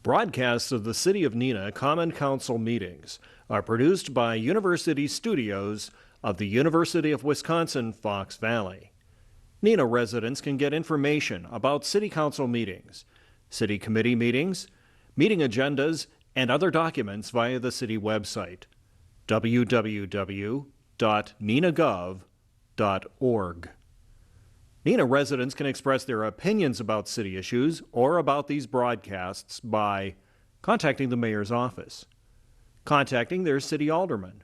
Broadcasts of the City of Neenah Common Council meetings are produced by University Studios of the University of Wisconsin-Fox Valley. Neenah residents can get information about City Council meetings, City Committee meetings, meeting agendas, and other documents via the City website, www.neenahgov.org. Neenah residents can express their opinions about city issues or about these broadcasts by contacting the mayor's office, contacting their city alderman,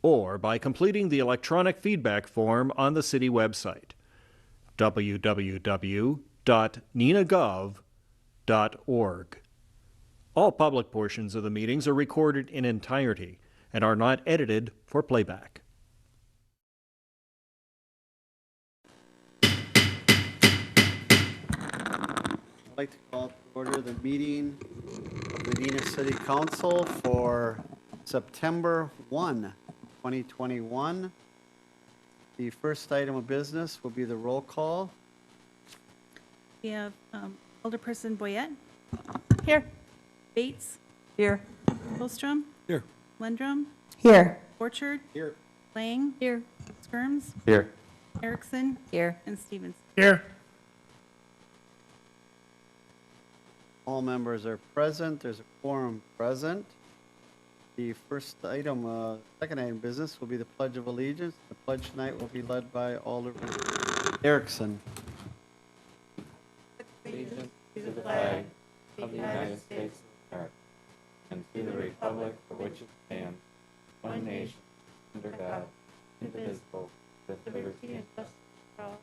or by completing the electronic feedback form on the city website, www.neenahgov.org. All public portions of the meetings are recorded in entirety and are not edited for playback. I'd like to call to order the meeting of the Neenah City Council for September 1, 2021. The first item of business will be the roll call. We have Alderperson Boyette. Here. Bates. Here. Holstrom. Here. Lendrum. Here. Orchard. Here. Lang. Here. Skirms. Here. Erickson. Here. And Stevens. Here. All members are present. There's a quorum present. The first item, second item of business will be the Pledge of Allegiance. The pledge tonight will be led by Alderman Erickson. Allegiance to the flag of the United States of America and to the republic for which it stands, one nation, under God, indivisible, with liberty and justice for all.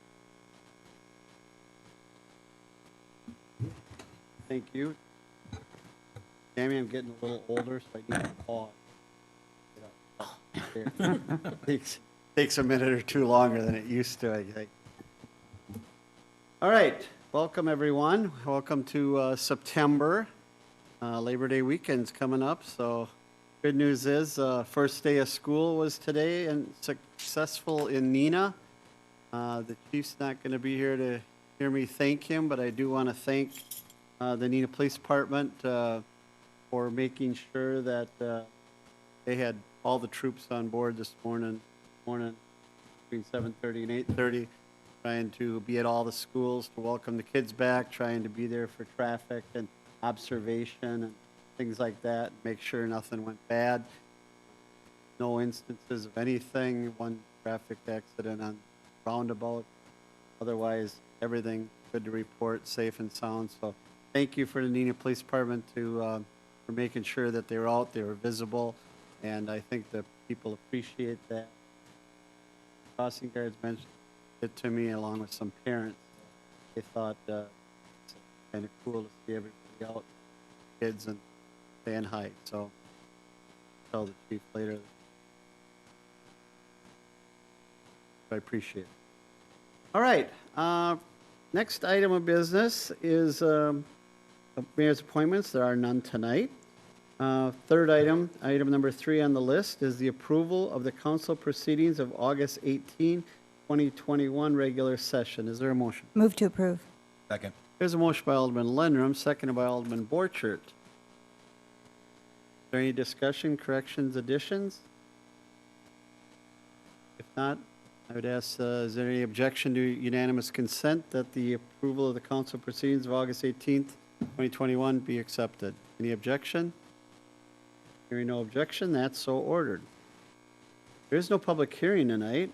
Thank you. Tammy, I'm getting a little older, so I need to pause. Get up. Takes a minute or two longer than it used to, I think. All right, welcome everyone. Welcome to September. Labor Day weekend's coming up, so good news is first day of school was today and successful in Neenah. The chief's not going to be here to hear me thank him, but I do want to thank the Neenah Police Department for making sure that they had all the troops on board this morning between 7:30 and 8:30, trying to be at all the schools to welcome the kids back, trying to be there for traffic and observation and things like that, make sure nothing went bad. No instances of anything, one traffic accident on roundabout. Otherwise, everything good to report, safe and sound. So thank you for the Neenah Police Department for making sure that they were out, they were visible, and I think the people appreciate that. Crossing guards mentioned it to me along with some parents. They thought it's kind of cool to see everybody out, kids, and saying hi. So I'll tell the chief later. I appreciate it. All right. Next item of business is mayor's appointments. There are none tonight. Third item, item number 3 on the list, is the approval of the council proceedings of August 18, 2021 regular session. Is there a motion? Move to approve. Second. There's a motion by Alderman Lendrum, seconded by Alderman Borchert. Is there any discussion, corrections, additions? If not, I would ask, is there any objection to unanimous consent that the approval of the council proceedings of August 18th, 2021 be accepted? Any objection? Hearing no objection, that's so ordered. There is no public hearing tonight.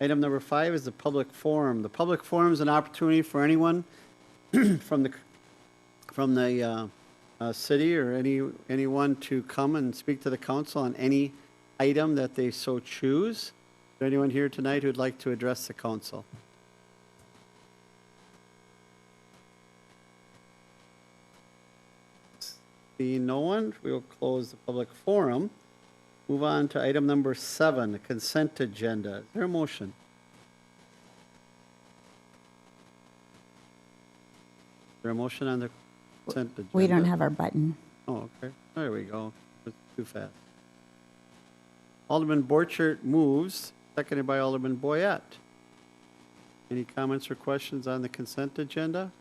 Item number 5 is the public forum. The public forum is an opportunity for anyone from the city or anyone to come and speak to the council on any item that they so choose. Is there anyone here tonight who would like to address the council? Seeing no one, we will close the public forum. Move on to item number 7, the consent agenda. Is there a motion? Is there a motion on the consent agenda? We don't have our button. Oh, okay. There we go. It's too fast. Alderman Borchert moves, seconded by Alderman Boyette. Any comments or questions on the consent agenda?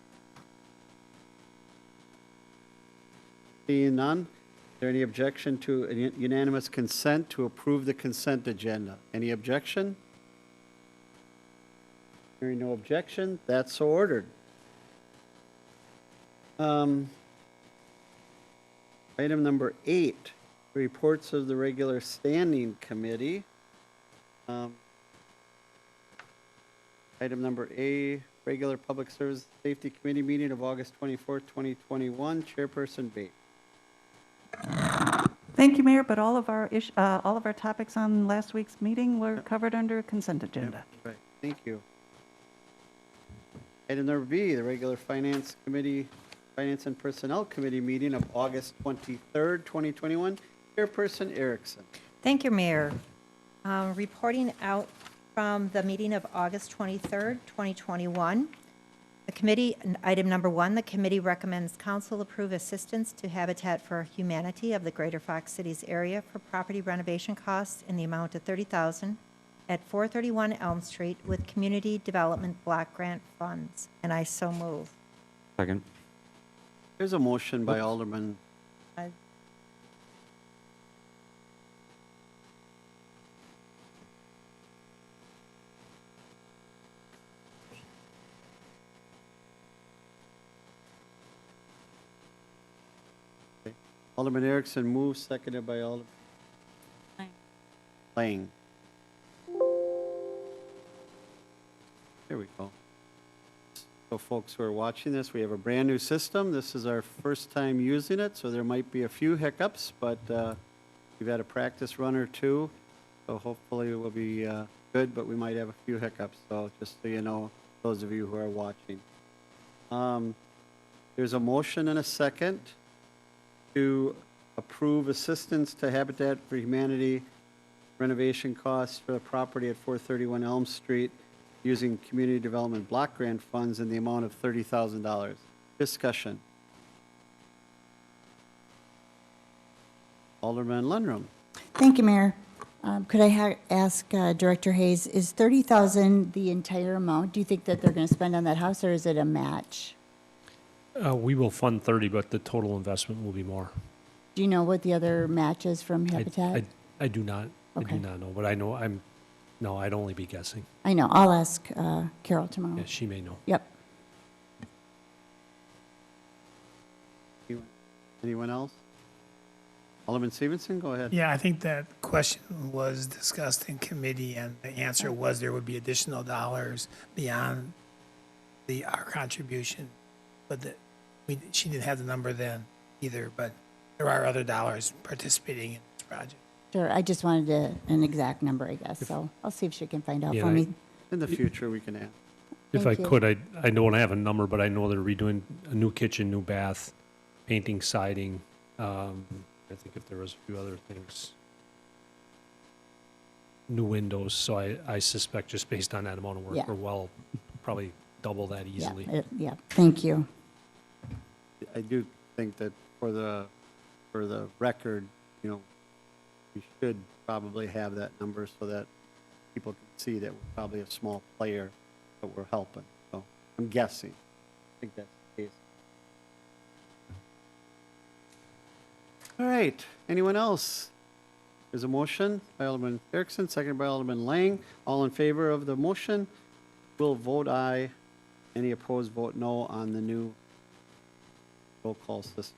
Seeing none, is there any objection to unanimous consent to approve the consent agenda? Any objection? Hearing no objection, that's so ordered. Item number 8, reports of the regular standing committee. Item number A, regular Public Service Safety Committee meeting of August 24th, 2021. Chairperson Bates. Thank you, Mayor, but all of our topics on last week's meeting were covered under consent agenda. Right, thank you. Item number B, the regular Finance Committee, Finance and Personnel Committee meeting of August 23rd, 2021. Chairperson Erickson. Thank you, Mayor. Reporting out from the meeting of August 23rd, 2021. The committee, item number 1, the committee recommends council approve assistance to Habitat for Humanity of the Greater Fox Cities area for property renovation costs in the amount of $30,000 at 431 Elm Street with Community Development Block Grant Funds, and I so move. Second. There's a motion by Alderman. I- Alderman Erickson moves, seconded by Alderman Lang. There we go. So folks who are watching this, we have a brand new system. This is our first time using it, so there might be a few hiccups, but we've had a practice run or two, so hopefully it will be good, but we might have a few hiccups, so just so you know, those of you who are watching. There's a motion and a second to approve assistance to Habitat for Humanity renovation costs for the property at 431 Elm Street using Community Development Block Grant Funds in the amount of $30,000. Discussion. Alderman Lundrum. Thank you, Mayor. Could I ask Director Hayes, is $30,000 the entire amount? Do you think that they're going to spend on that house, or is it a match? We will fund 30, but the total investment will be more. Do you know what the other match is from Habitat? I do not. I Okay. do not know, but I know no, I'd only be guessing. I know. I'll ask Carol tomorrow. Yeah, she may know. Yep. Anyone else? Alderman Stevenson, go ahead. Yeah, I think that question was discussed in committee, and the answer was there would be additional dollars beyond our contribution, but she didn't have the number then either, but there are other dollars participating in this project. Sure. I just wanted an exact number, I guess. So I'll see if she can find out Yeah, for me. In the future, we can add. If Thank I you. could, I don't have a number, but I know they're redoing a new kitchen, new bath, painting, siding. I think if there was a few other things. New windows, so I suspect just based on that amount of work, Yeah. we're probably double that Yeah. easily. Yeah. Thank you. I do think that for the record, you know, we should probably have that number so that people can see that we're probably a small player, but we're helping. So I'm guessing. I think that's the case. All right. Anyone else? There's a motion by Alderman Erickson, seconded by Alderman Lang. All in favor of the motion will vote aye. Any opposed, vote no on the new roll call system.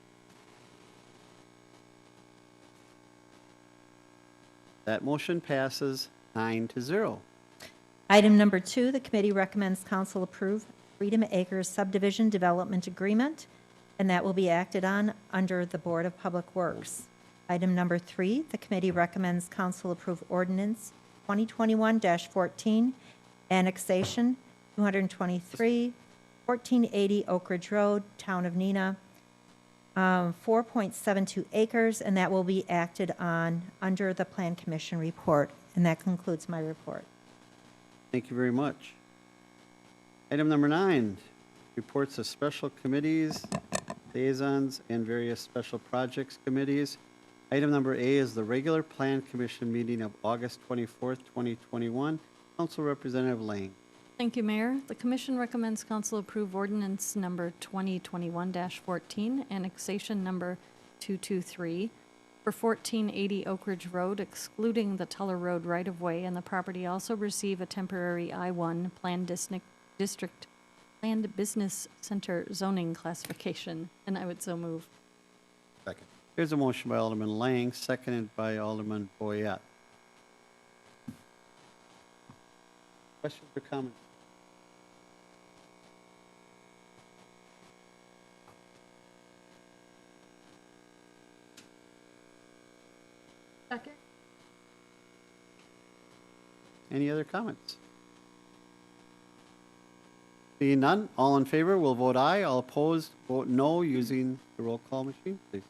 That motion passes 9-0. Item number 2, the committee recommends council approve Freedom Acres subdivision development agreement, and that will be acted on under the Board of Public Works. Item number 3, the committee recommends council approve ordinance 2021-14, annexation 223, 1480 Oak Ridge Road, Town of Neenah, 4.72 acres, and that will be acted on under the Plan Commission report. And that concludes my report. Thank you very much. Item number 9, reports of special committees, liaisons, and various special projects committees. Item number A is the regular Plan Commission meeting of August 24th, 2021. Council Representative Lang. Thank you, Mayor. The commission recommends council approve ordinance number 2021-14, annexation number 223 for 1480 Oak Ridge Road, excluding the Tuller Road right-of-way, and the property also receive a temporary I-1 Planned District Planned Business Center zoning classification, and I would so move. Second. Here's a motion by Alderman Lang, seconded by Alderman Boyette. Questions or comments? Second. Any other comments? Seeing none, all in favor will vote aye, all opposed vote no using the roll call machine, please.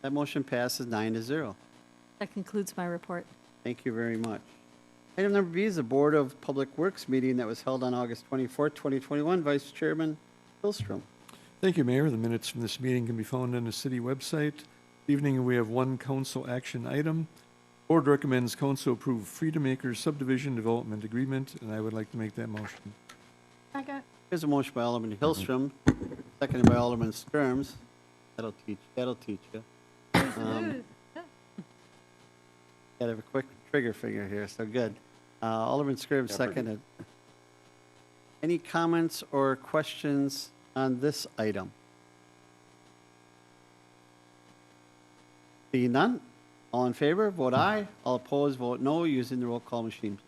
That motion passes 9-0. That concludes my report. Thank you very much. Item number B is the Board of Public Works meeting that was held on August 24th, 2021. Vice Chairman Hillstrom. Thank you, Mayor. The minutes from this meeting can be found on the city website. This evening, we have one council action item. Board recommends council approve Freedom Acres subdivision development agreement, and I would like to make that motion. Second. Here's a motion by Alderman Hillstrom, seconded by Alderman Skirms. That'll teach you. Gotta have a quick trigger finger here, so good. Alderman Skirms seconded. Any comments or questions on this item? Seeing none, all in favor, vote aye. All opposed, vote no, using the roll call machine, please.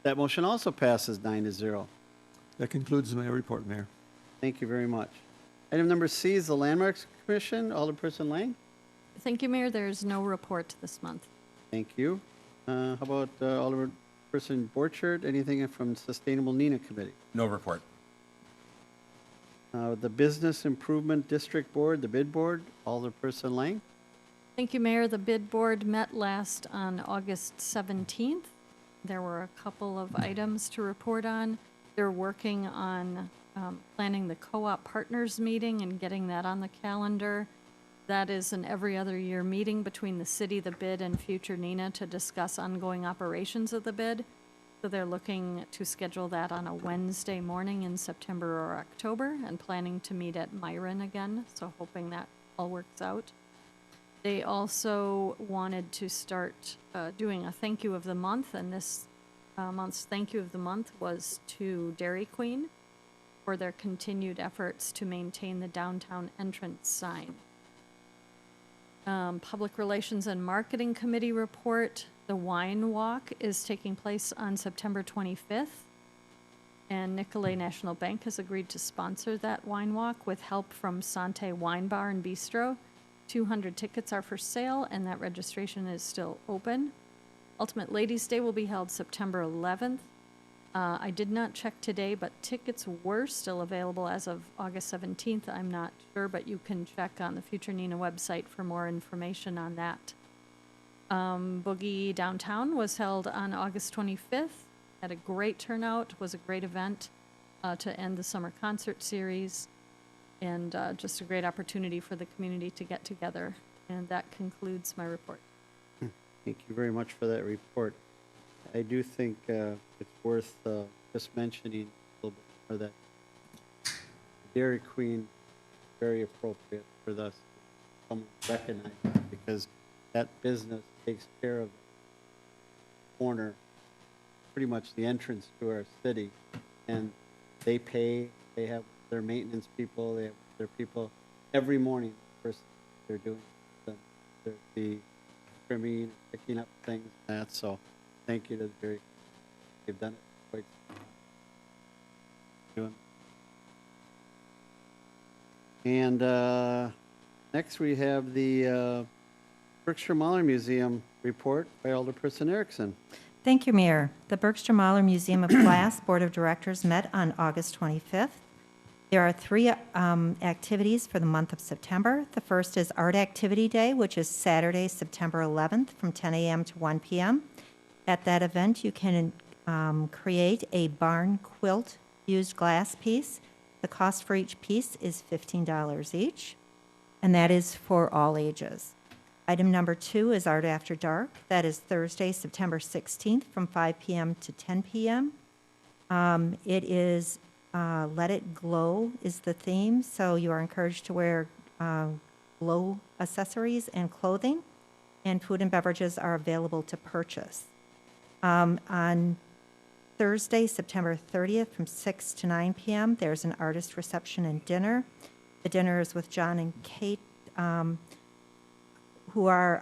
That motion also passes 9-0. That concludes my report, Mayor. Thank you very much. Item number C is the Landmarks Commission. Alderperson Lang. Thank you, Mayor. There's no report this month. Thank you. How about Alderperson Borchert? Anything from Sustainable Neenah Committee? No report. The Business Improvement District Board, the bid board. Alderperson Lang. Thank you, Mayor. The bid board met last on August 17th. There were a couple of items to report on. They're working on planning the co-op partners meeting and getting that on the calendar. That is an every other year meeting between the city, the bid, and future Neenah to discuss ongoing operations of the bid. So they're looking to schedule that on a Wednesday morning in September or October and planning to meet at Myron again, so hoping that all works out. They also wanted to start doing a thank you of the month, and this month's thank you of the month was to Dairy Queen for their continued efforts to maintain the downtown entrance sign. Public Relations and Marketing Committee report. The Wine Walk is taking place on September 25th, and Nicolay National Bank has agreed to sponsor that wine walk with help from Sante Wine Bar and Bistro. 200 tickets are for sale, and that registration is still open. Ultimate Ladies' Day will be held September 11th. I did not check today, but tickets were still available as of August 17th. I'm not sure, but you can check on the Future Neenah website for more information on that. Boogie Downtown was held on August 25th. Had a great turnout, was a great event to end the summer concert series, and just a great opportunity for the community to get together. And that concludes my report. Thank you very much for that report. I do think it's worth just mentioning a little bit more that Dairy Queen, very appropriate for us to come recognize that, because that business takes care of the corner, pretty much the entrance to our city, and they have their maintenance people, they have their people every morning. First they're doing the trimming, picking up things, and that. So thank you to the Dairy. They've done it quite doing. And next we have the Berkshire Moller Museum report by Alderperson Erickson. Thank you, Mayor. The Berkshire Moller Museum of Glass Board of Directors met on August 25th. There are 3 activities for the month of September. The first is Art Activity Day, which is Saturday, September 11th from 10 a.m. to 1 p.m. At that event, you can create a barn quilt used glass piece. The cost for each piece is $15 each, and that is for all ages. Item number 2 is Art After Dark. That is Thursday, September 16th from 5 p.m. to 10 p.m. It is Let It Glow is the theme, so you are encouraged to wear glow accessories and clothing, and food and beverages are available to purchase. On Thursday, September 30th from 6 to 9 p.m., there's an artist reception and dinner. The dinner is with John and Kate, who are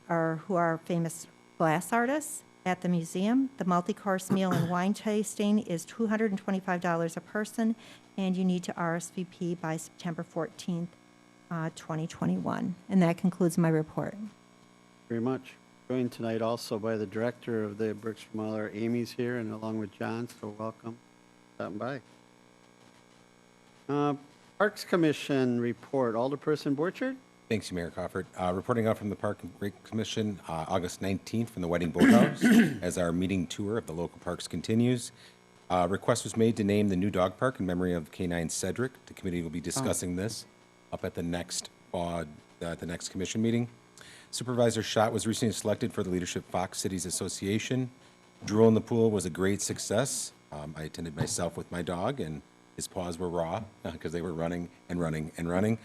who are famous glass artists at the museum. The multi-course meal and wine tasting is $225 a person, and you need to RSVP by September 14th, 2021. And that concludes my report. Very much. Joined tonight also by the director of the Berkshire Moller, Amy's here, and along with John, so welcome. Stopping by. Parks Commission report. Alderperson Borchard? Thanks, Mayor Crawford. Reporting out from the Park and Rec Commission, August 19th from the Wedding Boathouse as our meeting tour of the local parks continues. Request was made to name the new dog park in memory of K9 Cedric. The committee will be discussing this up at the next commission meeting. Supervisor Schott was recently selected for the Leadership Fox Cities Association. Drool in the pool was a great success. I attended myself with my dog, and his paws were raw because they were running and running and running.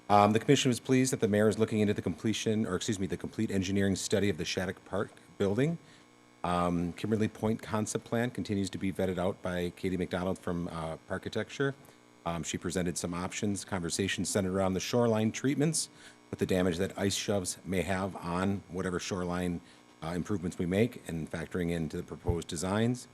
The commission was pleased that the mayor is looking into the complete engineering study of the Shattuck Park building. Kimberly Point concept plan continues to be vetted out by Katie McDonald from Parkitecture. She presented some options, conversations centered around the shoreline treatments with the damage that ice shoves may have on whatever shoreline improvements we make, and factoring into the proposed designs.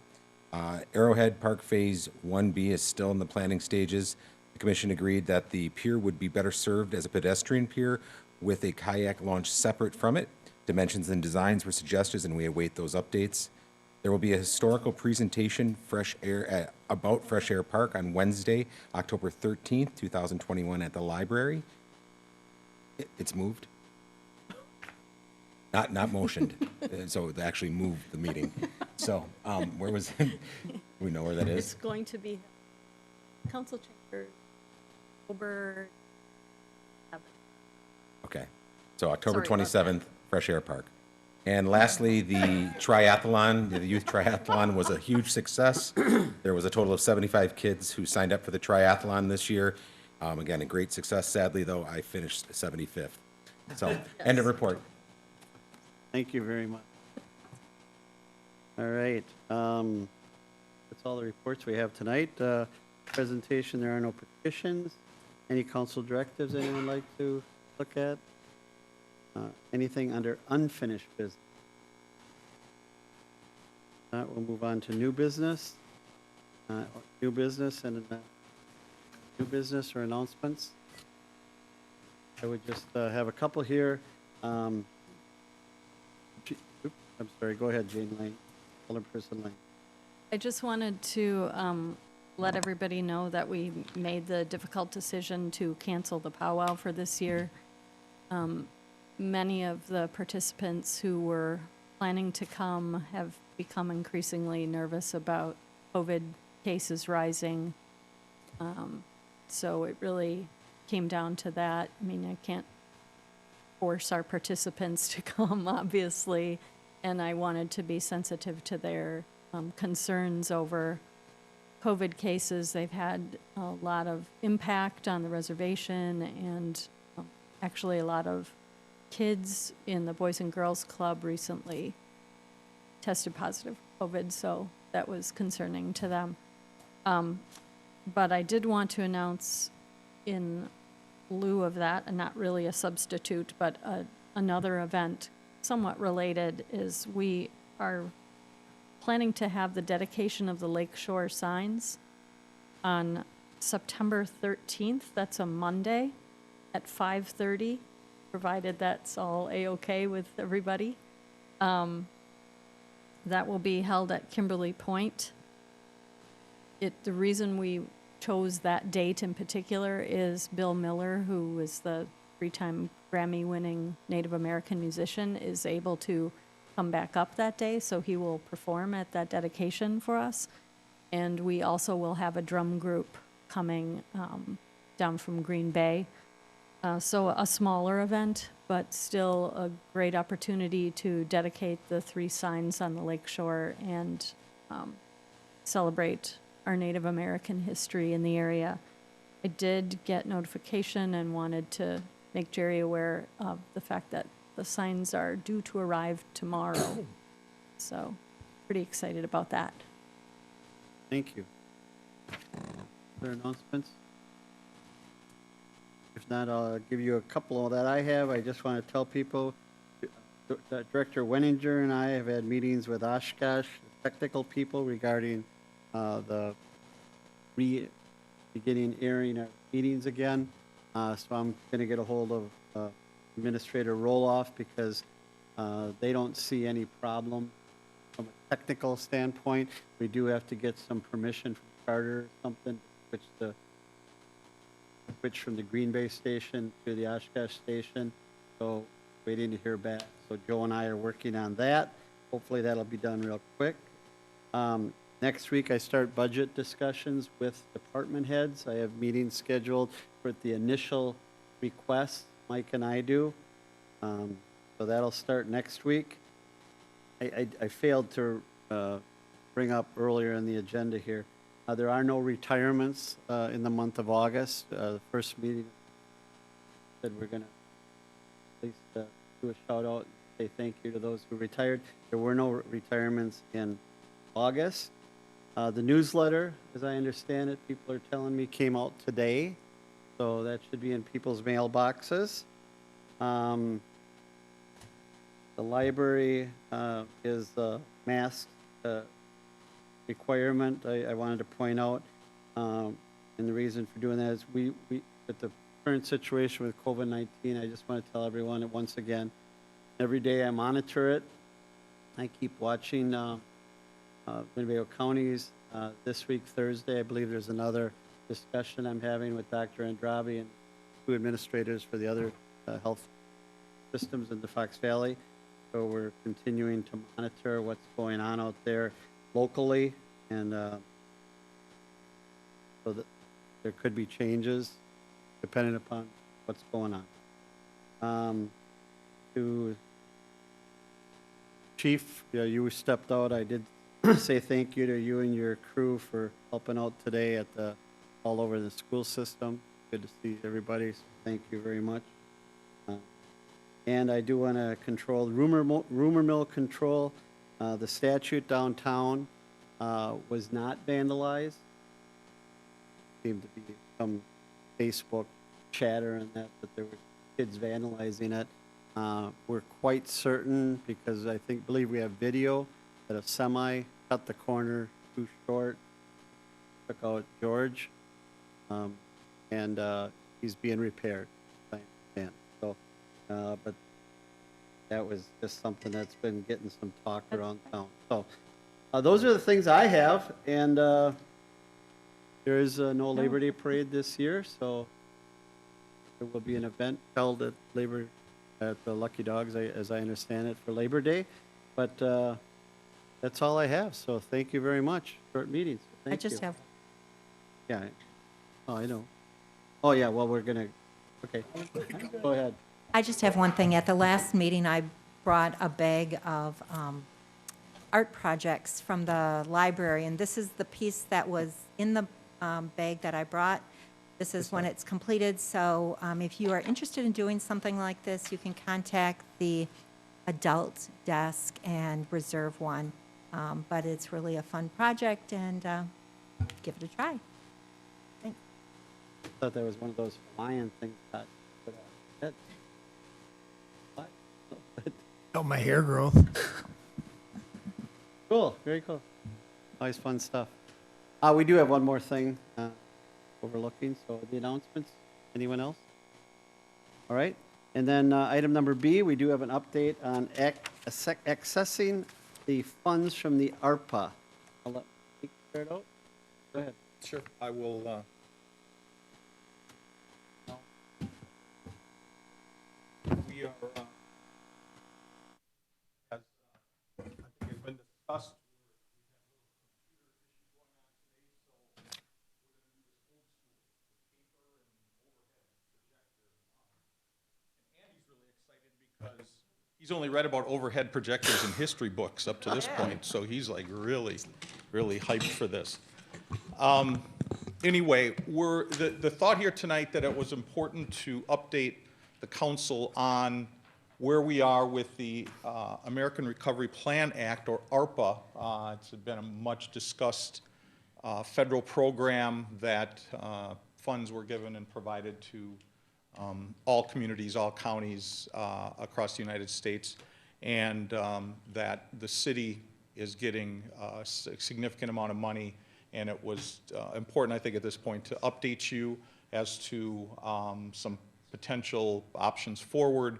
Arrowhead Park Phase 1B is still in the planning stages. The commission agreed that the pier would be better served as a pedestrian pier with a kayak launch separate from it. Dimensions and designs were suggested, and we await those updates. There will be a historical presentation about Fresh Air Park on Wednesday, October 13th, 2021 at the library. It's moved. Not motioned. So they actually moved the meeting. So where was it? We know where that is. It's going to be council chamber, October 7th. Okay. So October Sorry about 27th, Fresh Air Park. And lastly, the triathlon, the youth triathlon was a huge success. There was a total of 75 kids who signed up for the triathlon this year. Again, a great success. Sadly, though, I finished 75th. So, end of report. Thank you very much. All right. That's all the reports we have tonight. Presentation, there are no petitions. Any council directives anyone would like to look at? Anything under unfinished business? We'll move on to new business. New business and new business or announcements. I would just have a couple here. I'm sorry, go ahead, Jane Lane, Alderperson Lane. I just wanted to let everybody know that we made the difficult decision to cancel the powwow for this year. Many of the participants who were planning to come have become increasingly nervous about COVID cases rising. So it really came down to that. I mean, I can't force our participants to come, obviously, and I wanted to be sensitive to their concerns over COVID cases. They've had a lot of impact on the reservation, and actually a lot of kids in the Boys and Girls Club recently tested positive for COVID, so that was concerning to them. But I did want to announce in lieu of that, and not really a substitute, but another event somewhat related, is we are planning to have the dedication of the lakeshore signs on September 13th. That's a Monday at 5:30, provided that's all A-okay with everybody. That will be held at Kimberly Point. The reason we chose that date in particular is Bill Miller, who is the 3-time Grammy-winning Native American musician, is able to come back up that day, so he will perform at that dedication for us. And we also will have a drum group coming down from Green Bay. So a smaller event, but still a great opportunity to dedicate the 3 signs on the lake shore and celebrate our Native American history in the area. I did get notification and wanted to make Jerry aware of the fact that the signs are due to arrive tomorrow. So, pretty excited about that. Thank you. Other announcements? If not, I'll give you a couple that I have. I just want to tell people, Director Wenninger and I have had meetings with Oshkosh technical people regarding the beginning airing our meetings again. So I'm going to get a hold of Administrator Roloff because they don't see any problem from a technical standpoint. We do have to get some permission from Charter or something, switch from the Green Bay station to the Oshkosh station. So waiting to hear back. So Joe and I are working on that. Hopefully that'll be done real quick. Next week I start budget discussions with department heads. I have meetings scheduled for the initial requests Mike and I do. So that'll start next week. I failed to bring up earlier in the agenda here. There are no retirements in the month of August. The first meeting said we're going to at least do a shout out and say thank you to those who retired. There were no retirements in August. The newsletter, as I understand it, people are telling me, came out today. So that should be in people's mailboxes. The library is a mask requirement. I wanted to point out, and the reason for doing that is we with the current situation with COVID-19, I just want to tell everyone that once again, every day I monitor it. I keep watching Winnebago counties. This week, Thursday, I believe there's another discussion I'm having with Dr. Andrabi and 2 administrators for the other health systems in the Fox Valley. So we're continuing to monitor what's going on out there locally, and so that there could be changes depending upon what's going on. To Chief, you stepped out. I did say thank you to you and your crew for helping out today at all over the school system. Good to see everybody. So thank you very much. And I do want to control rumor mill control. The statue downtown was not vandalized. Seemed to be some Facebook chatter and that there were kids vandalizing it. We're quite certain, because I believe we have video, that a semi cut the corner too short, took out George, and he's being repaired, I understand. So, but that was just something that's been getting some talk around town. So, those are the things I have, and there is no Labor Day parade this year, so there will be an event held at the Lucky Dogs, as I understand it, for Labor Day. But that's all I have. So thank you very much. Short meeting. So thank I just you. have, Yeah. Oh, I know. Oh, yeah. Well, we're gonna. Okay. Go ahead. I just have one thing. At the last meeting, I brought a bag of art projects from the library, and this is the piece that was in the bag that I brought. This is when it's completed, so if you are interested in doing something like this, you can contact the adult desk and reserve one. But it's really a fun project, and give it a try. Thanks. I thought that was one of those Hawaiian things. Oh, my hair growth. Cool. Very cool. Always fun stuff. We do have one more thing overlooking. So the announcements. Anyone else? All right. And then item number B, we do have an update on accessing the funds from the Arpa. I'll let Mike start out. Go ahead. Sure, I will. We are, as I think has been discussed, Andy's really excited He's only read about overhead projectors in history books up to this point, so he's like really, really hyped for this. Anyway, the thought here tonight that it was important to update the council on where we are with the American Recovery Plan Act, or ARPA. It's been a much discussed federal program that funds were given and provided to all communities, all counties across the United States, and that the city is getting a significant amount of money, and it was important, I think, at this point to update you as to some potential options forward.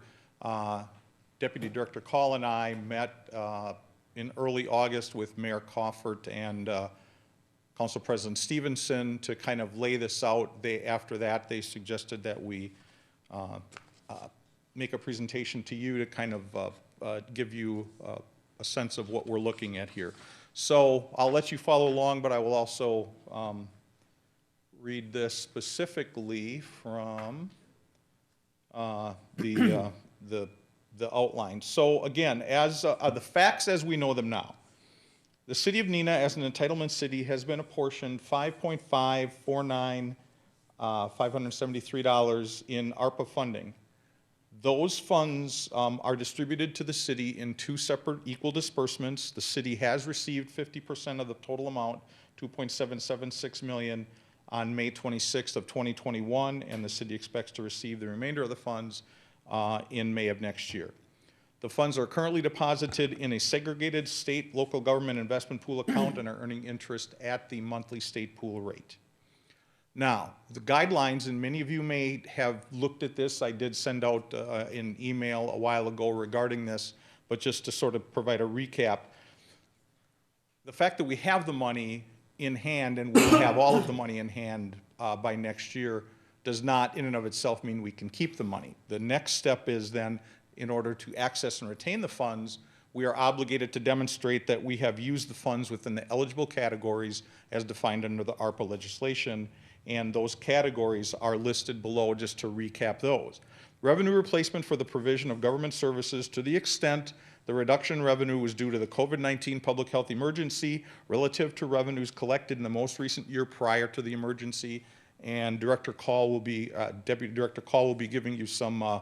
Deputy Director Call and I met in early August with Mayor Coffert and Council President Stevenson to kind of lay this out. After that, they suggested that we make a presentation to you to kind of give you a sense of what we're looking at here. So I'll let you follow along, but I will also read this specifically from the outline. So again, as the facts as we know them now, the city of Neenah, as an entitlement city, has been apportioned $5.573 in ARPA funding. Those funds are distributed to the city in two separate equal disbursements. The city has received 50% of the total amount, $2.776 million, on May 26th of 2021, and the city expects to receive the remainder of the funds in May of next year. The funds are currently deposited in a segregated state local government investment pool account and are earning interest at the monthly state pool rate. Now, the guidelines, and many of you may have looked at this, I did send out an email a while ago regarding this, but just to sort of provide a recap, the fact that we have the money in hand and we'll have all of the money in hand by next year does not in and of itself mean we can keep the money. The next step is then, in order to access and retain the funds, we are obligated to demonstrate that we have used the funds within the eligible categories as defined under the ARPA legislation, and those categories are listed below just to recap those. Revenue replacement for the provision of government services to the extent the reduction in revenue was due to the COVID-19 public health emergency relative to revenues collected in the most recent year prior to the emergency, and Director Call will be, Deputy Director Call will be giving you some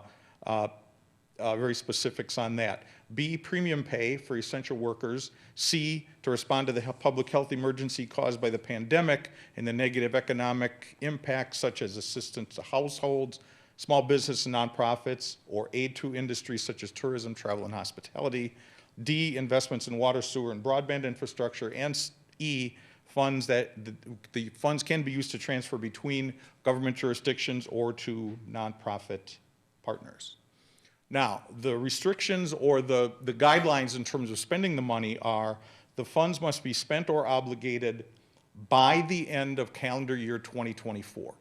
very specifics on that. B, premium pay for essential workers. C, to respond to the public health emergency caused by the pandemic and the negative economic impacts such as assistance to households, small business and nonprofits, or aid to industries such as tourism, travel, and hospitality. D, investments in water, sewer, and broadband infrastructure. And E, funds that the funds can be used to transfer between government jurisdictions or to nonprofit partners. Now, the restrictions or the guidelines in terms of spending the money are the funds must be spent or obligated by the end of calendar year 2024.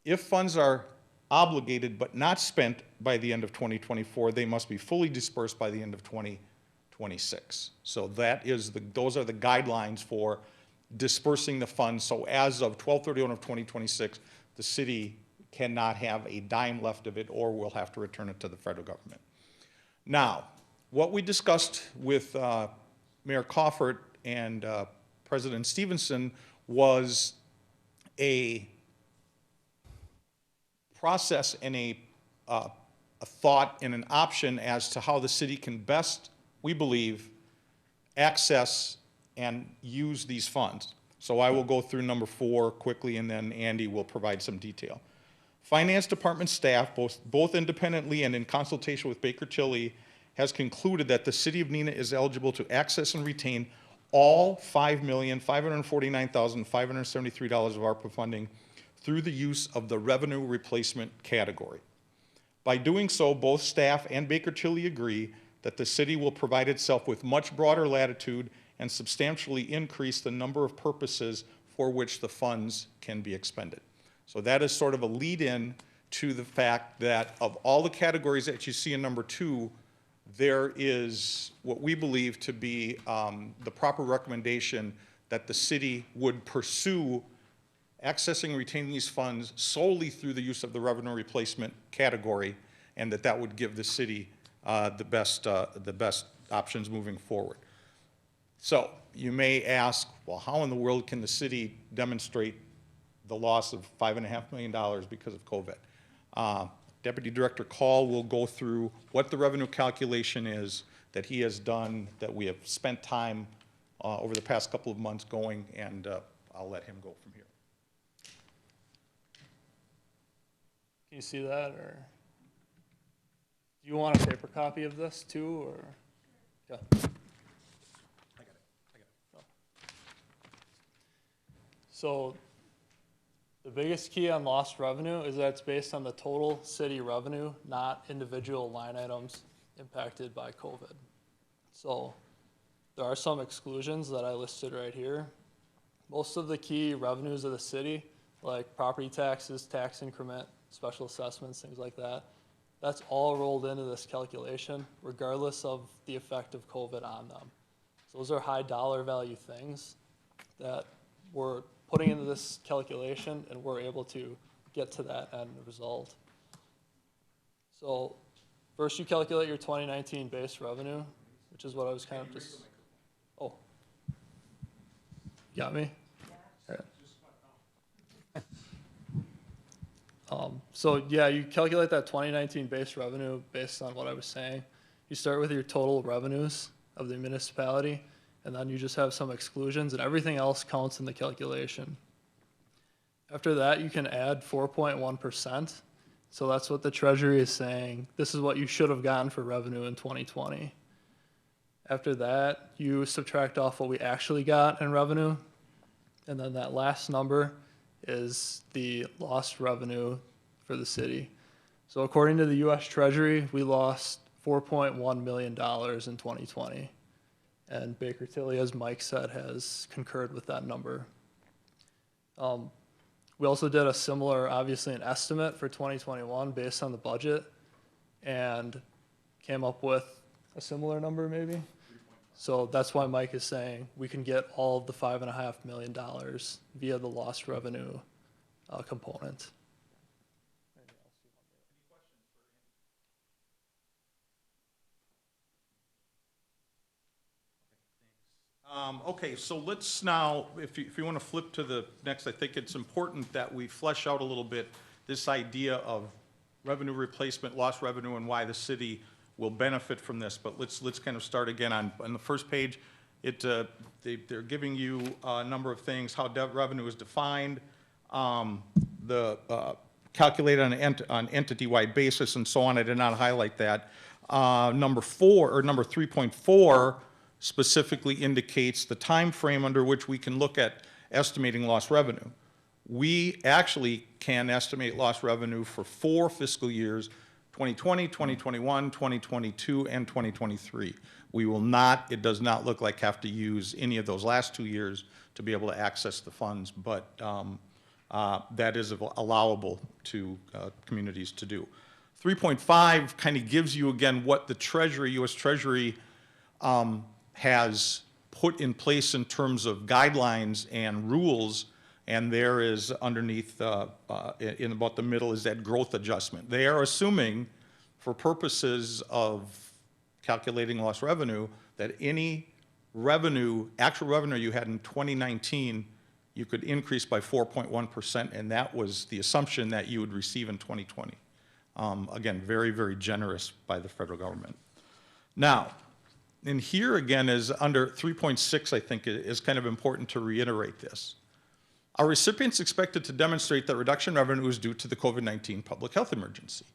If funds are obligated but not spent by the end of 2024, they must be fully dispersed by the end of 2026. So that is those are the guidelines for dispersing the funds. So as of 12/31 of 2026, the city cannot have a dime left of it, or we'll have to return it to the federal government. Now, what we discussed with Mayor Coffert and President Stevenson was a process and a thought and an option as to how the city can best, we believe, access and use these funds. So I will go through number 4 quickly, and then Andy will provide some detail. Finance Department staff, both independently and in consultation with Baker Tilly, has concluded that the City of Neenah is eligible to access and retain all $5,549,573 of ARPA funding through the use of the revenue replacement category. By doing so, both staff and Baker Tilly agree that the city will provide itself with much broader latitude and substantially increase the number of purposes for which the funds can be expended. So that is sort of a lead-in to the fact that of all the categories that you see in number 2, there is what we believe to be the proper recommendation that the city would pursue accessing and retaining these funds solely through the use of the revenue replacement category, and that would give the city the best options moving forward. So you may ask, well, how in the world can the city demonstrate the loss of $5.5 million because of COVID? Deputy Director Call will go through what the revenue calculation is that he has done, that we have spent time over the past couple of months going, and I'll let him go from here. Can you see that, or do you want a paper copy of this too, or? Yeah. I got it. So the biggest key on lost revenue is that it's based on the total city revenue, not individual line items impacted by COVID. So there are some exclusions that I listed right here. Most of the key revenues of the city, like property taxes, tax increment, special assessments, things like that, that's all rolled into this calculation, regardless of the effect of COVID on them. So those are high dollar value things that we're putting into this calculation, and we're able to get to that end result. So first you calculate your 2019 base revenue, which is what I was kind of just, oh. Got me? All right. So yeah, you calculate that 2019 base revenue based on what I was saying. You start with your total revenues of the municipality, and then you just have some exclusions, and everything else counts in the calculation. After that, you can add 4.1%. So that's what the Treasury is saying. This is what you should have gotten for revenue in 2020. After that, you subtract off what we actually got in revenue, and then that last number is the lost revenue for the city. So according to the U.S. Treasury, we lost $4.1 million in 2020. And Baker Tilly, as Mike said, has concurred with that number. We also did a similar, obviously an estimate for 2021 based on the budget, and came up with a similar number maybe. So that's why Mike is saying we can get all of the $5.5 million via the lost revenue component. Okay, so let's now, if you want to flip to the next, I think it's important that we flesh out a little bit this idea of revenue replacement, lost revenue, and why the city will benefit from this. But let's kind of start again on the first page. They're giving you a number of things, how revenue is defined, calculated on entity-wide basis, and so on. I did not highlight that. Number 3.4 specifically indicates the time frame under which we can look at estimating lost revenue. We actually can estimate lost revenue for 4 fiscal years, 2020, 2021, 2022, and 2023. We will not, it does not look like, have to use any of those last 2 years to be able to access the funds, but that is allowable to communities to do. 3.5 kind of gives you, again, what the Treasury, U.S. Treasury, has put in place in terms of guidelines and rules, and there is underneath, in about the middle, is that growth adjustment. They are assuming, for purposes of calculating lost revenue, that any revenue, actual revenue you had in 2019, you could increase by 4.1%, and that was the assumption that you would receive in 2020. Again, very, very generous by the federal government. Now, and here again is under 3.6, I think is kind of important to reiterate this. Our recipients expected to demonstrate that reduction in revenue is due to the COVID-19 public health emergency.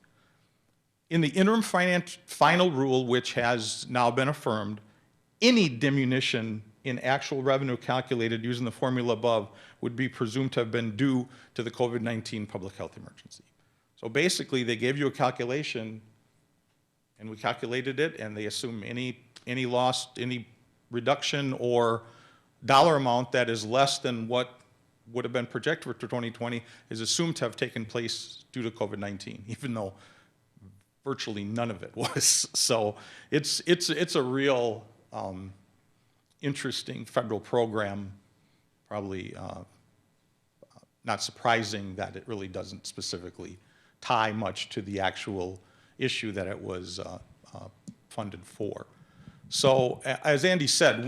In the interim final rule, which has now been affirmed, any diminution in actual revenue calculated using the formula above would be presumed to have been due to the COVID-19 public health emergency. So basically, they gave you a calculation, and we calculated it, and they assume any loss, any reduction or dollar amount that is less than what would have been projected for 2020 is assumed to have taken place due to COVID-19, even though virtually none of it was. So it's a real interesting federal program, probably not surprising that it really doesn't specifically tie much to the actual issue that it was funded for. So as Andy said,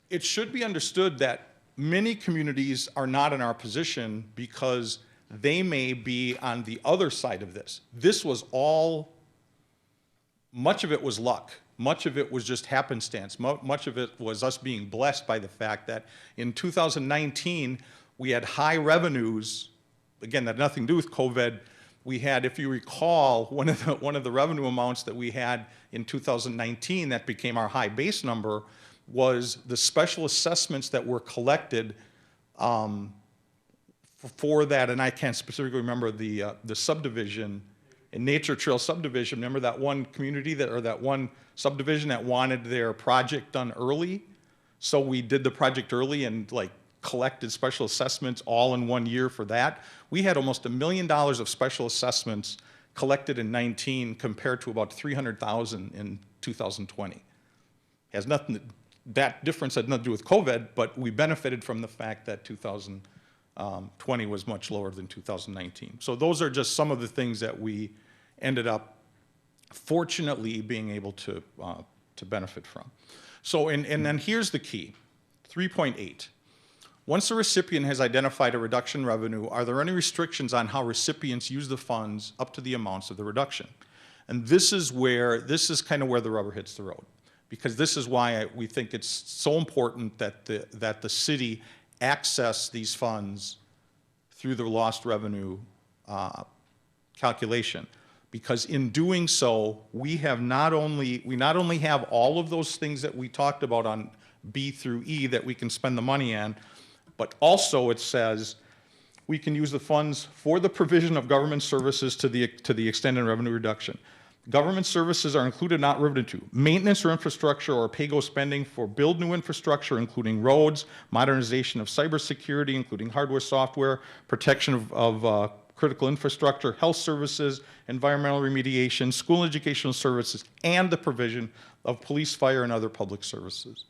it should be understood that many communities are not in our position because they may be on the other side of this. This was all, much of it was luck. Much of it was just happenstance. Much of it was us being blessed by the fact that in 2019, we had high revenues. Again, that had nothing to do with COVID. We had, if you recall, one of the revenue amounts that we had in 2019 that became our high base number was the special assessments that were collected for that, and I can't specifically remember the subdivision, in Nature Trail subdivision. Remember that one community that one subdivision that wanted their project done early? So we did the project early and like collected special assessments all in 1 year for that. We had almost $1 million of special assessments collected in 19 compared to about 300,000 in 2020. Has nothing. That difference had nothing to do with COVID, but we benefited from the fact that 2020 was much lower than 2019. So those are just some of the things that we ended up, fortunately, being able to benefit from. So, and then here's the key, 3.8. Once a recipient has identified a reduction in revenue, are there any restrictions on how recipients use the funds up to the amounts of the reduction? And this is kind of where the rubber hits the road, because this is why we think it's so important that the city access these funds through the lost revenue calculation. Because in doing so, we not only have all of those things that we talked about on B through E that we can spend the money on, but also it says we can use the funds for the provision of government services to the extent in revenue reduction. Government services are included, not limited to, maintenance or infrastructure or pay-go spending for build new infrastructure, including roads, modernization of cybersecurity, including hardware, software, protection of critical infrastructure, health services, environmental remediation, school educational services, and the provision of police, fire, and other public services,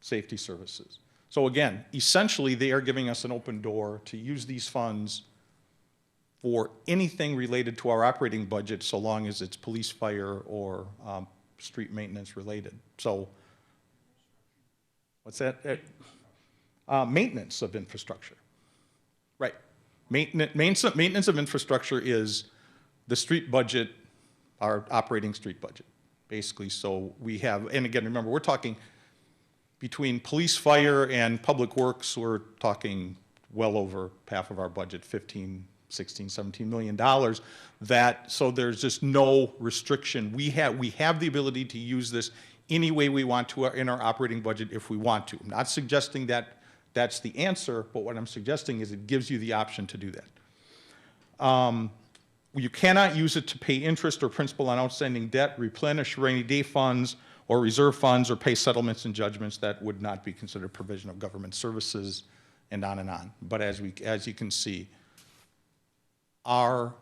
safety services. So again, essentially, they are giving us an open door to use these funds for anything related to our operating budget, so long as it's police, fire, or street maintenance related. So, what's that? Maintenance of infrastructure. Right. Maintenance of infrastructure is the street budget, our operating street budget, basically. So we have, and again, remember, we're talking between police, fire, and public works, we're talking well over half of our budget, 15, 16, 17 million dollars. So there's just no restriction. We have the ability to use this any way we want to in our operating budget if we want to. I'm not suggesting that that's the answer, but what I'm suggesting is it gives you the option to do that. You cannot use it to pay interest or principal on outstanding debt, replenish rainy day funds, or reserve funds, or pay settlements and judgments that would not be considered provision of government services, and on and on. But as you can see, our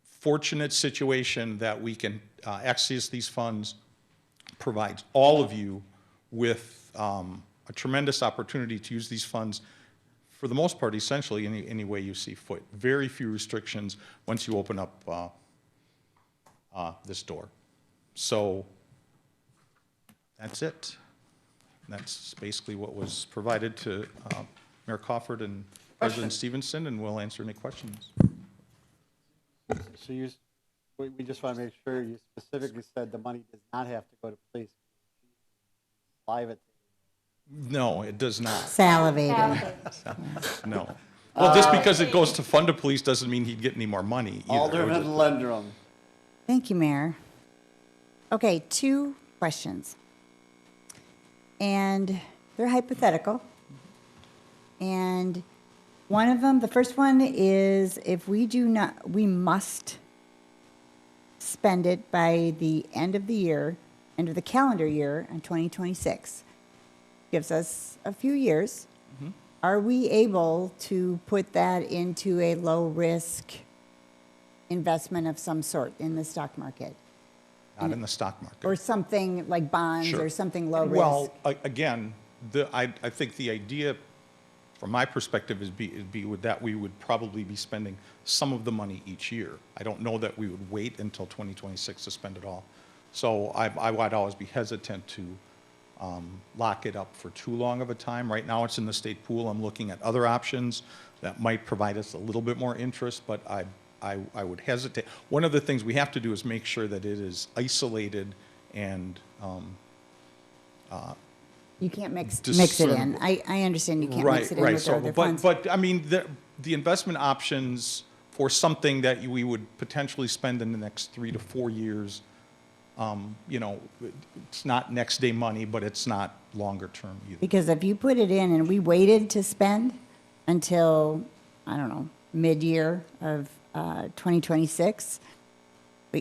fortunate situation that we can access these funds provides all of you with a tremendous opportunity to use these funds, for the most part, essentially any way you see fit. Very few restrictions once you open up this door. So that's it. That's basically what was provided to Mayor Crawford and President Stevenson, and we'll answer any questions. So we just want to make sure you specifically said the money does not have to go to police. Live it. No, it does not. Salivating. No. Well, just because it goes to fund the police doesn't mean he'd get any more money either. Alderman Lendrum. Thank you, Mayor. Okay, 2 questions. And they're hypothetical. And one of them, the first one is if we must spend it by the end of the year, end of the calendar year in 2026. Gives us a few years. Mm-hmm. Are we able to put that into a low-risk investment of some sort in the stock market? Not in the stock market. Or something like bonds, Sure. or something low risk? Well, again, I think the idea from my perspective, it'd be with that we would probably be spending some of the money each year. I don't know that we would wait until 2026 to spend it all. So I would always be hesitant to lock it up for too long of a time. Right now, it's in the state pool. I'm looking at other options that might provide us a little bit more interest, but I would hesitate. One of the things we have to do is make sure that it is isolated and You can't mix it in. I understand you can't mix it in with other funds. But I mean, the investment options for something that we would potentially spend in the next 3 to 4 years, you know, it's not next day money, but it's not longer term either. Because if you put it in and we waited to spend until, I don't know, mid-year of 2026,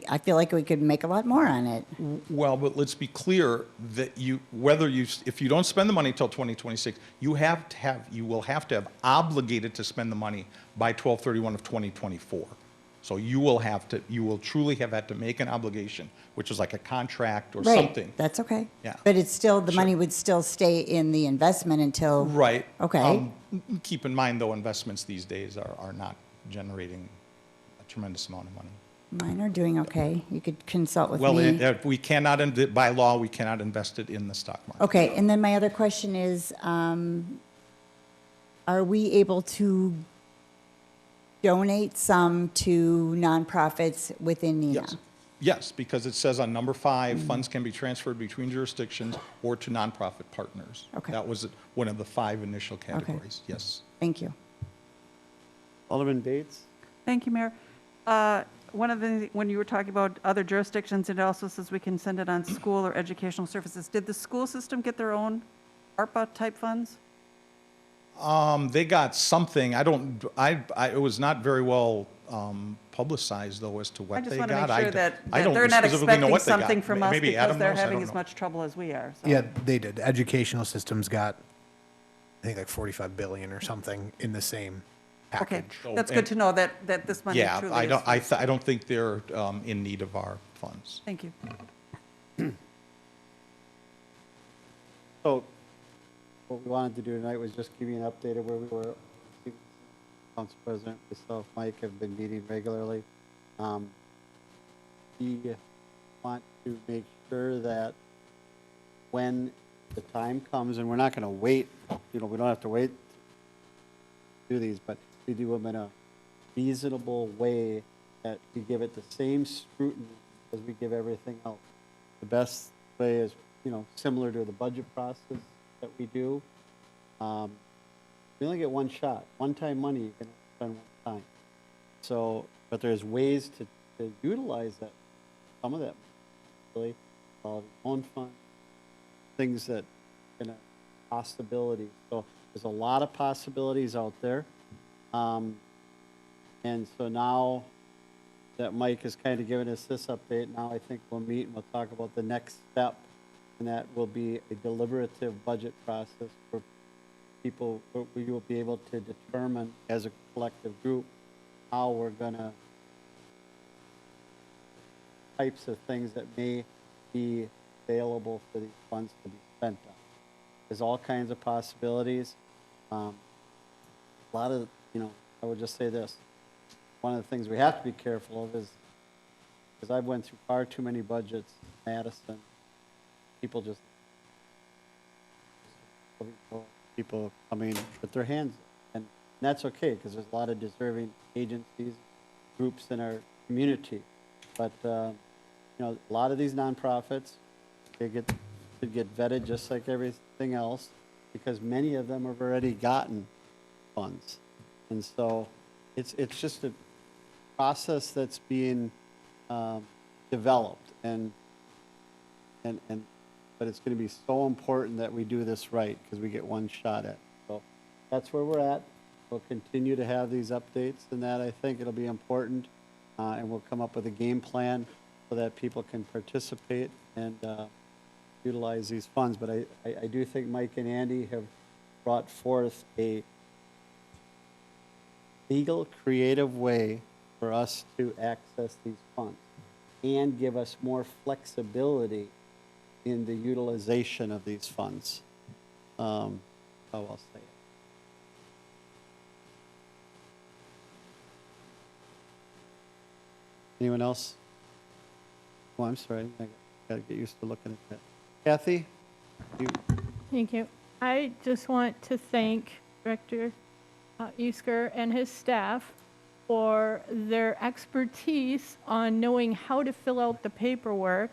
I feel like we could make a lot more on it. Well, but let's be clear that if you don't spend the money until 2026, you will have to have obligated to spend the money by 12/31 of 2024. So you will truly have had to make an obligation, which is like a contract or something. Right, that's okay. Yeah. But it's still, the money would still stay in the investment until. Right. Okay. Keep in mind, though, investments these days are not generating a tremendous amount of money. Mine are doing okay. You could consult with me. Well, we cannot, by law, we cannot invest it in the stock market. Okay, and then my other question is, are we able to donate some to nonprofits within Neenah? Yes. Yes, because it says on number 5, funds can be transferred between jurisdictions or to nonprofit partners. Okay. That was one of the 5 initial categories. Yes. Thank you. Alderman Bates? Thank you, Mayor. One of the, when you were talking about other jurisdictions, it also says we can send it on school or educational services. Did the school system get their own ARPA-type funds? They got something. It was not very well publicized, though, as to what they got. I just want to make sure that I don't they're not specifically know expecting what they got. something from us Maybe because Adam they're knows. I having don't as know. much trouble as we are. So. Yeah, they did. Educational systems got, I think, like 45 billion or something in the same Okay, package. that's good to know that this money Yeah, truly I don't think they're in need of our funds. Thank you. So what we wanted to do tonight was just give you an update of where we were. Council President, myself, Mike have been meeting regularly. We want to make sure that when the time comes, and we're not going to wait, we don't have to wait to do these, but we do them in a reasonable way that we give it the same scrutiny as we give everything else. The best way is, similar to the budget process that we do. We only get one shot, one-time money you can spend one time. So, but there's ways to utilize that, some of that, really, own fund, things that, possibilities. So there's a lot of possibilities out there. And so now that Mike has kind of given us this update, now I think we'll meet and we'll talk about the next step, and that will be a deliberative budget process for people, we will be able to determine as a collective group how we're gonna, types of things that may be available for these funds to be spent on. There's all kinds of possibilities. A lot of, I would just say this. One of the things we have to be careful of is, because I've went through far too many budgets in Madison, people coming with their hands up. And that's okay, because there's a lot of deserving agencies, groups in our community. But, a lot of these nonprofits, they should get vetted just like everything else, because many of them have already gotten funds. And so it's just a process that's being developed, but it's going to be so important that we do this right, because we get one shot at it. So that's where we're at. We'll continue to have these updates, and that I think it'll be important, and we'll come up with a game plan so that people can participate and utilize these funds. But I do think Mike and Andy have brought forth a legal, creative way for us to access these funds and give us more flexibility in the utilization of these funds. How I'll say it. Anyone else? Oh, I'm sorry. I got to get used to looking at that. Kathy? You? Thank you. I just want to thank Director Easker and his staff for their expertise on knowing how to fill out the paperwork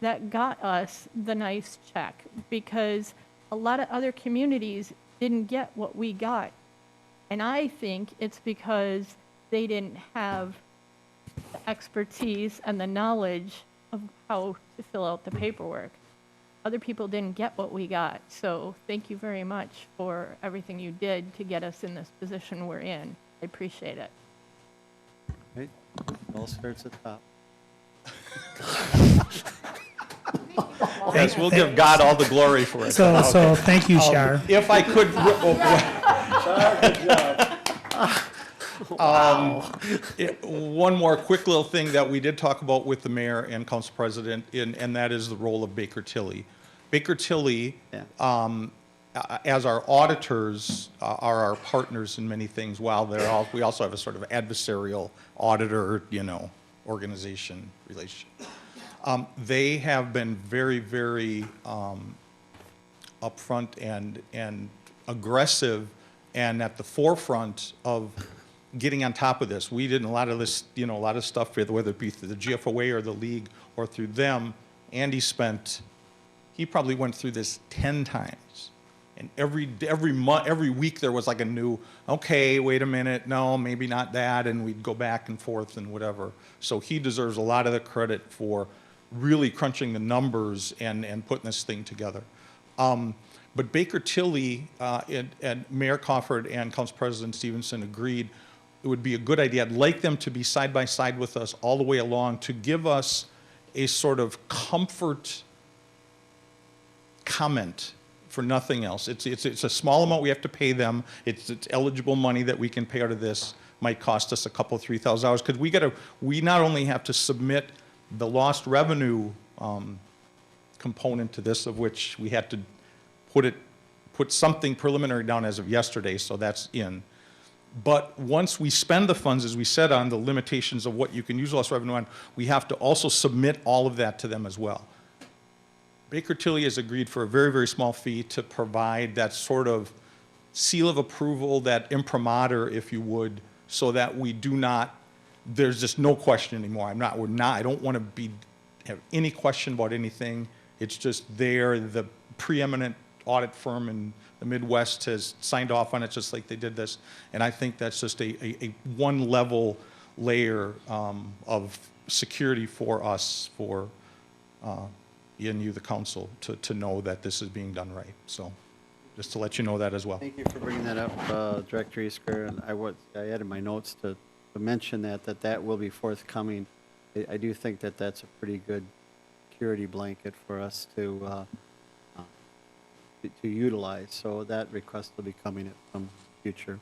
that got us the nice check, because a lot of other communities didn't get what we got. And I think it's because they didn't have the expertise and the knowledge of how to fill out the paperwork. Other people didn't get what we got. So thank you very much for everything you did to get us in this position we're in. I appreciate it. Right. All starts at the top. Yes, we'll give God all the glory for it. So thank you, Shar. If I could, one more quick little thing that we did talk about with the mayor and council president, and that is the role of Baker Tilly. Baker Tilly, as our auditors, are our partners in many things. While we also have a sort of adversarial auditor, organization relationship. They have been very, very upfront and aggressive, and at the forefront of getting on top of this. We did a lot of this, a lot of stuff, whether it be through the GFOA or the league or through them. Andy he probably went through this 10 times. And every week there was like a new, okay, wait a minute, no, maybe not that, and we'd go back and forth and whatever. So he deserves a lot of the credit for really crunching the numbers and putting this thing together. But Baker Tilly and Mayor Crawford and Council President Stevenson agreed it would be a good idea. I'd like them to be side by side with us all the way along to give us a sort of comfort comment for nothing else. It's a small amount we have to pay them. It's eligible money that we can pay out of this. Might cost us a couple, $3,000 because we not only have to submit the lost revenue component to this, of which we had to put something preliminary down as of yesterday, so that's in. But once we spend the funds, as we said, on the limitations of what you can use lost revenue on, we have to also submit all of that to them as well. Baker Tilly has agreed for a very, very small fee to provide that sort of seal of approval, that imprimatur, if you would, so that we do not, there's just no question anymore. I don't want to have any question about anything. It's just there. The preeminent audit firm in the Midwest has signed off on it just like they did this. And I think that's just a one level layer of security for us, for you, the council, to know that this is being done right. So just to let you know that as well. Thank you for bringing that up, Director Easker. And I added my notes to mention that will be forthcoming. I do think that that's a pretty good security blanket for us to utilize. So that request will be coming at some future.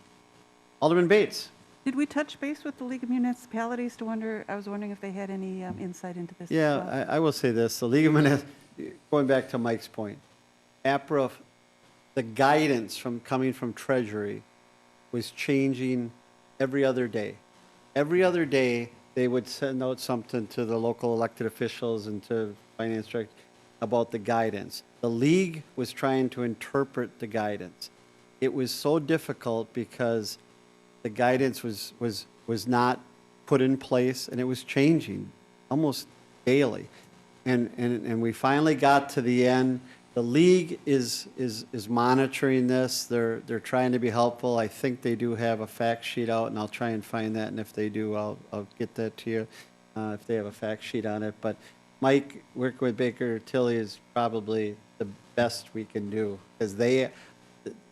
Alderman Bates. Did we touch base with the League of Municipalities I was wondering if they had any insight into this? Yeah, as well? I will say this. The League of Municipalities, going back to Mike's point, APRA, the guidance coming from Treasury was changing every other day. Every other day, they would send out something to the local elected officials and to finance director about the guidance. The League was trying to interpret the guidance. It was so difficult because the guidance was not put in place, and it was changing almost daily. And we finally got to the end. The League is monitoring this. They're trying to be helpful. I think they do have a fact sheet out, and I'll try and find that. And if they do, I'll get that to you if they have a fact sheet on it. But Mike, working with Baker Tilly is probably the best we can do, because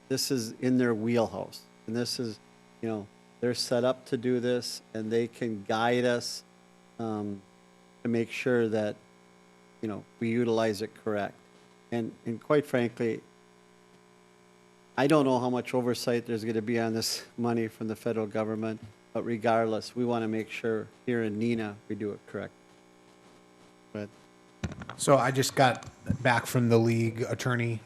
this is in their wheelhouse, and this is, they're set up to do this, and they can guide us to make sure that, we utilize it correct. And quite frankly, I don't know how much oversight there's going to be on this money from the federal government, but regardless, we want to make sure here in Neenah we do it correct. But So I just got back from the League Attorney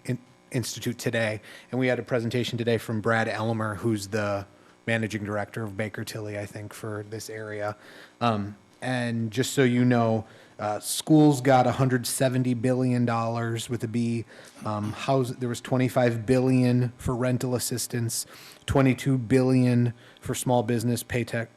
Institute today, and we had a presentation today from Brad Elmer, who's the managing director of Baker Tilly, I think, for this area. And just so you know, schools got $170 billion with a B. There was $25 billion for rental assistance, $22 billion for small business paycheck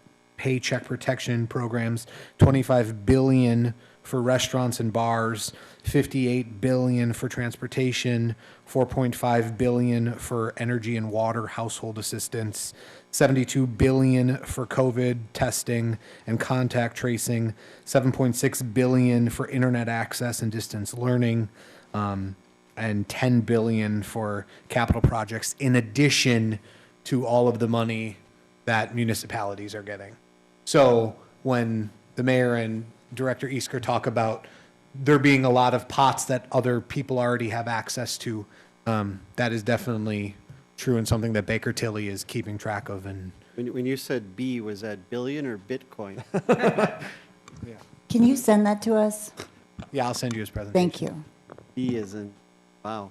protection programs, $25 billion for restaurants and bars, $58 billion for transportation, $4.5 billion for energy and water household assistance, $72 billion for COVID testing and contact tracing, $7.6 billion for internet access and distance learning, and $10 billion for capital projects, in addition to all of the money that municipalities are getting. So when the mayor and Director Easker talk about there being a lot of pots that other people already have access to, that is definitely true and something that Baker Tilly is keeping track of. And When you said B, was that billion or Bitcoin? Can you send that to us? yeah, I'll send you his presentation. Thank you. B is in, wow.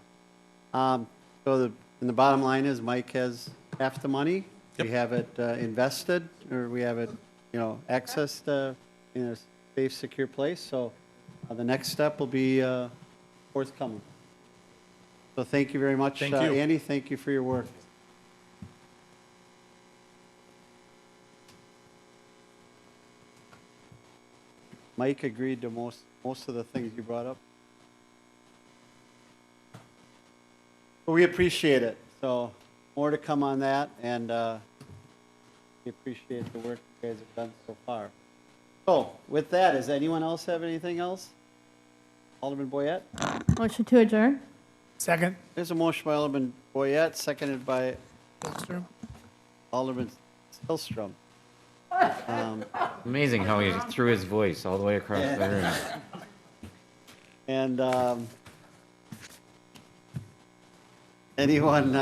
So and the bottom line is Mike has half the money. Yep. We have it invested, or we have it, accessed in a safe, secure place. So the next step will be forthcoming. So thank you very much, Thank you. Andy. Thank you for your work. Mike agreed to most of the things you brought up. But we appreciate it. So more to come on that, and we appreciate the work you guys have done so far. So with that, does anyone else have anything else? Alderman Boyette? Motion to adjourn? Second. There's a motion by Alderman Boyette, seconded by Hillstrom. Alderman Hillstrom. Amazing how he threw his voice all the way across the room. And anyone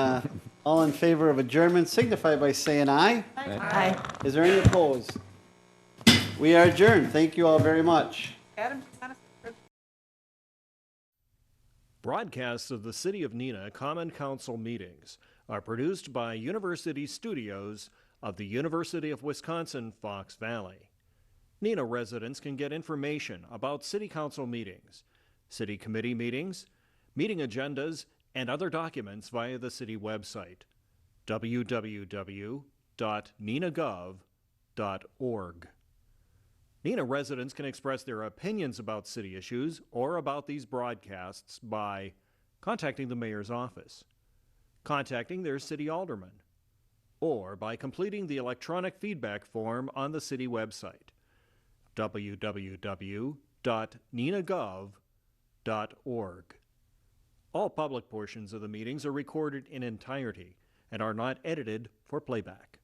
all in favor of adjournment signify by saying aye. Aye. Is there any opposed? We are adjourned. Thank you all very much. Adam, Broadcasts of the City of Neenah Common Council meetings are produced by University Studios of the University of Wisconsin-Fox Valley. Neenah residents can get information about City Council meetings, City Committee meetings, meeting agendas, and other documents via the City website, www.neenahgov.org. Neenah residents can express their opinions about city issues or about these broadcasts by contacting the mayor's office, contacting their city alderman, or by completing the electronic feedback form on the city website, www.neenahgov.org. All public portions of the meetings are recorded in entirety and are not edited for playback.